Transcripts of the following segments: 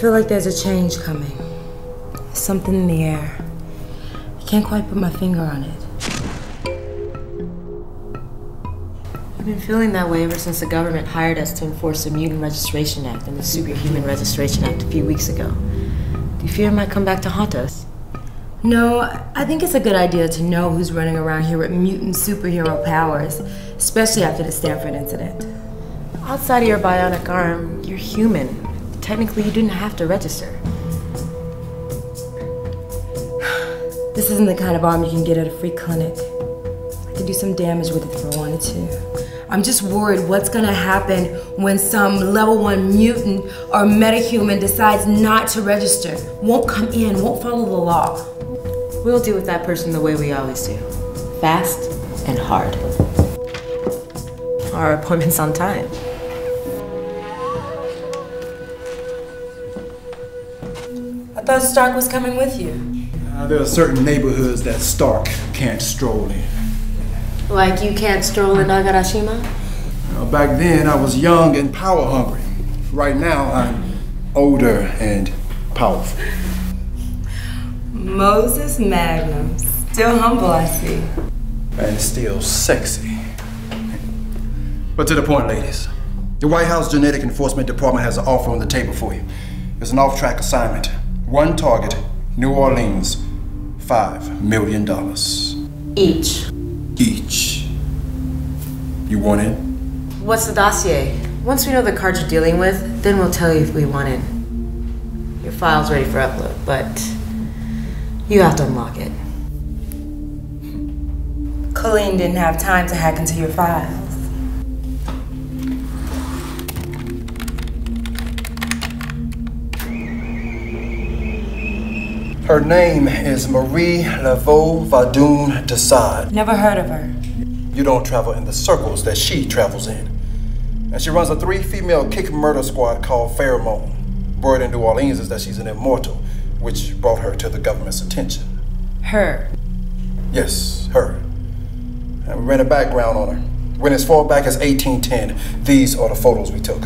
feel like there's a change coming. There's something in the air. I can't quite put my finger on it. I've been feeling that way ever since the government hired us to enforce the Mutant Registration Act and the Superhuman Registration Act a few weeks ago. Do you fear it might come back to haunt us? No, I think it's a good idea to know who's running around here with mutant superhero powers, especially after the Stanford incident. Outside of your bionic arm, you're human. Technically, you didn't have to register. This isn't the kind of arm you can get at a free clinic. I could do some damage with it if I wanted to. I'm just worried what's gonna happen when some level 1 mutant or metahuman decides not to register, won't come in, won't follow the law. We'll deal with that person the way we always do. Fast and hard. Our appointment's on time. I thought Stark was coming with you. There are certain neighborhoods that Stark can't stroll in. Like you can't stroll in Nagarashima? Back then, I was young and power hungry. Right now, I'm older and powerful. Moses Magnum. Still humble, I see. And still sexy. But to the point, ladies. The White House Genetic Enforcement Department has an offer on the table for you. It's an off-track assignment. One target, New Orleans, $5 million. Each. Each. You want in? What's the dossier? Once we know the cards you're dealing with, then we'll tell you if we want in. Your file's ready for upload, but you have to unlock it. Colleen didn't have time to hack into your files. Her name is Marie Laveau Vadun de Sade. Never heard of her. You don't travel in the circles that she travels in. And she runs a 3-female kick murder squad called Pheromone. Word in New Orleans is that she's an immortal, which brought her to the government's attention. Her? Yes, her. And we ran a background on her. When as far back as 1810, these are the photos we took.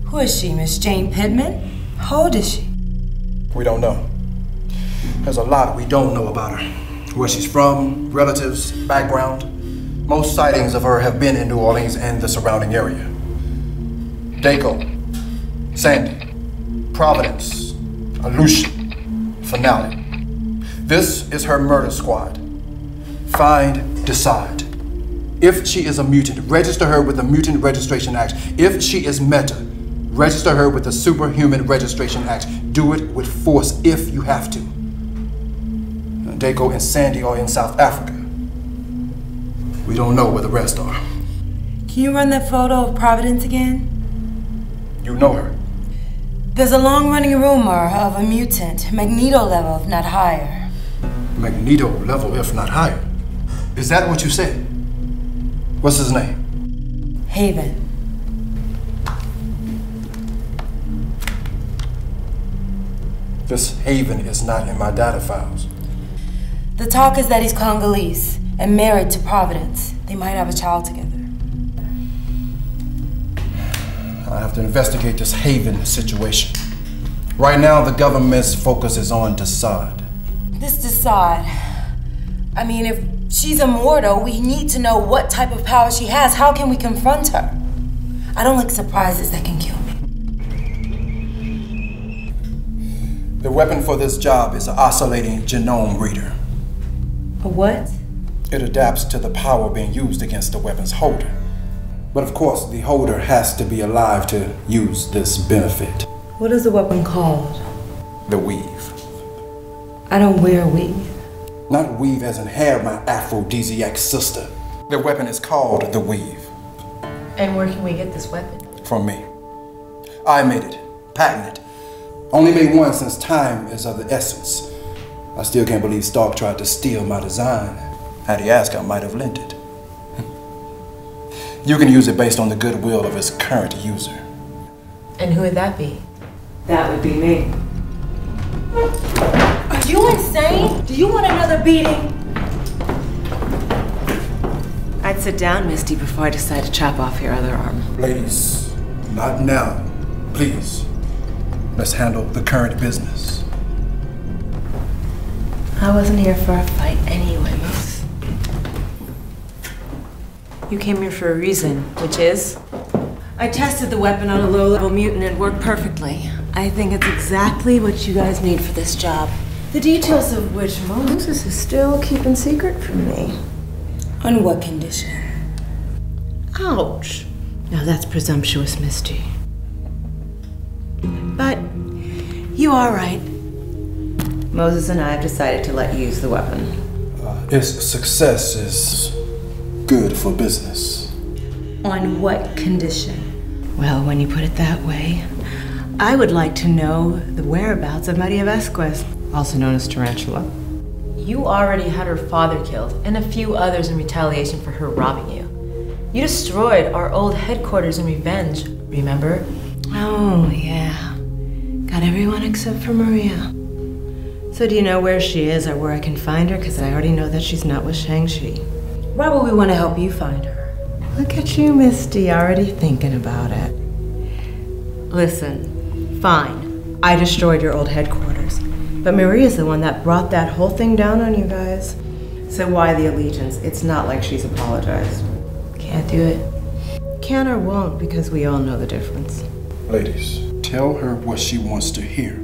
Who is she, Miss Jane Pittman? How old is she? We don't know. There's a lot we don't know about her. Where she's from, relatives, background. Most sightings of her have been in New Orleans and the surrounding area. Daco, Sandy, Providence, Elysium, Finale. This is her murder squad. Find, decide. If she is a mutant, register her with the Mutant Registration Act. If she is meta, register her with the Superhuman Registration Act. Do it with force if you have to. Daco and Sandy are in South Africa. We don't know where the rest are. Can you run that photo of Providence again? You know her. There's a long-running rumor of a mutant, Magneto level, if not higher. Magneto level, if not higher. Is that what you said? What's his name? Haven. This Haven is not in my data files. The talk is that he's Congolese and married to Providence. They might have a child together. I have to investigate this Haven situation. Right now, the government's focus is on Desaad. This Desaad. I mean, if she's immortal, we need to know what type of power she has. How can we confront her? I don't like surprises that can kill me. The weapon for this job is an oscillating genome reader. A what? It adapts to the power being used against the weapon's holder. But of course, the holder has to be alive to use this benefit. What is the weapon called? The weave. I don't wear a weave. Not weave as in hair, my aphrodisiac sister. The weapon is called the weave. And where can we get this weapon? From me. I made it. Patented. Only made one since time is of the essence. I still can't believe Stark tried to steal my design. Had he asked, I might have lent it. You can use it based on the goodwill of its current user. And who would that be? That would be me. Are you insane? Do you want another beating? I'd sit down, Misty, before I decide to chop off your other arm. Ladies, not now. Please. Let's handle the current business. I wasn't here for a fight anyway, Moose. You came here for a reason, which is? I tested the weapon on a low-level mutant and it worked perfectly. I think it's exactly what you guys need for this job. The details of which Moses is still keeping secret from me. On what condition? Ouch. Now that's presumptuous, Misty. But you are right. Moses and I have decided to let you use the weapon. Its success is good for business. On what condition? Well, when you put it that way, I would like to know the whereabouts of Maria Vasquez, also known as Tarantula. You already had her father killed, and a few others in retaliation for her robbing you. You destroyed our old headquarters in revenge, remember? Oh, yeah. Got everyone except for Maria. So do you know where she is or where I can find her? Because I already know that she's not with Shang-Chi. Why would we want to help you find her? Look at you, Misty, already thinking about it. Listen, fine. I destroyed your old headquarters. But Maria's the one that brought that whole thing down on you guys. So why the allegiance? It's not like she's apologized. Can't do it. Can or won't, because we all know the difference. Ladies, tell her what she wants to hear.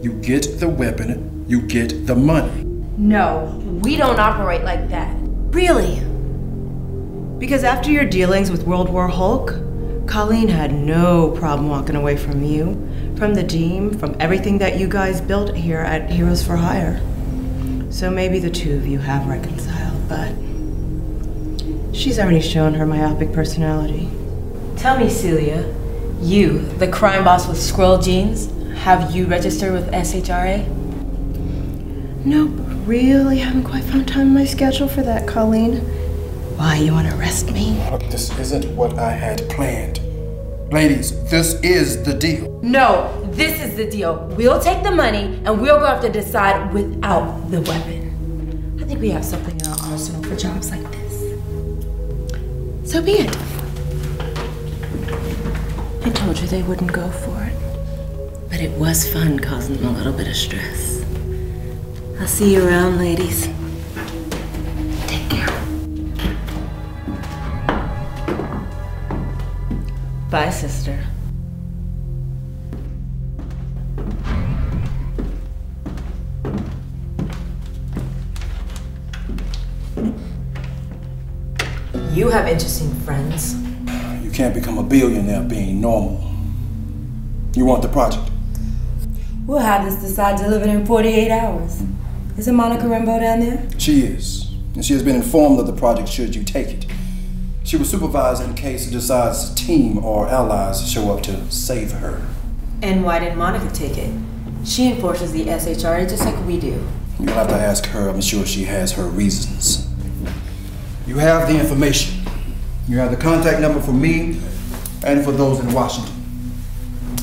You get the weapon, you get the money. No, we don't operate like that. Really? Because after your dealings with World War Hulk, Colleen had no problem walking away from you, from the team, from everything that you guys built here at Heroes for Hire. So maybe the two of you have reconciled, but she's already shown her myopic personality. Tell me, Celia, you, the crime boss with squirrel genes, have you registered with SHRA? Nope, really haven't quite found time in my schedule for that, Colleen. Why, you want to arrest me? Look, this isn't what I had planned. Ladies, this is the deal. No, this is the deal. We'll take the money and we'll go have to decide without the weapon. I think we have something in our arsenal for jobs like this. So be it. I told you they wouldn't go for it. But it was fun causing them a little bit of stress. I'll see you around, ladies. Take care. Bye, sister. You have interesting friends. You can't become a billionaire being normal. You want the project? We'll have this decide delivered in 48 hours. Isn't Monica Rambeau down there? She is. And she has been informed of the project should you take it. She will supervise in case it decides a team or allies show up to save her. And why didn't Monica take it? She enforces the SHRA just like we do. You'll have to ask her. I'm sure she has her reasons. You have the information. You have the contact number for me and for those in Washington.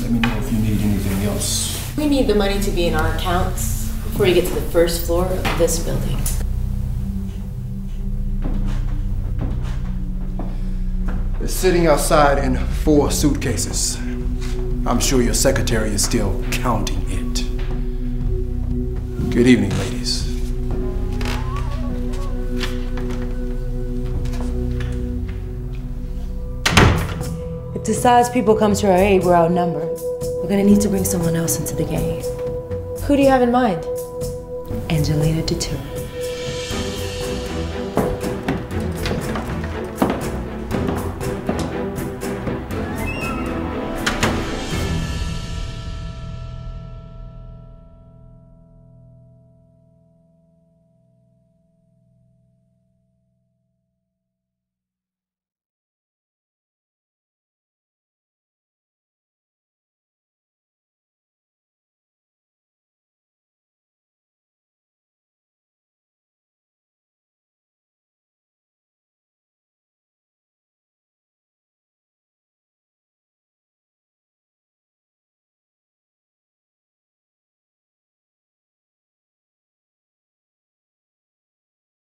Let me know if you need anything else. We need the money to be in our accounts before you get to the first floor of this building. It's sitting outside in 4 suitcases. I'm sure your secretary is still counting it. Good evening, ladies. If the size people come to our aid, we're outnumbered. We're gonna need to bring someone else into the game. Who do you have in mind? Angelina Detura.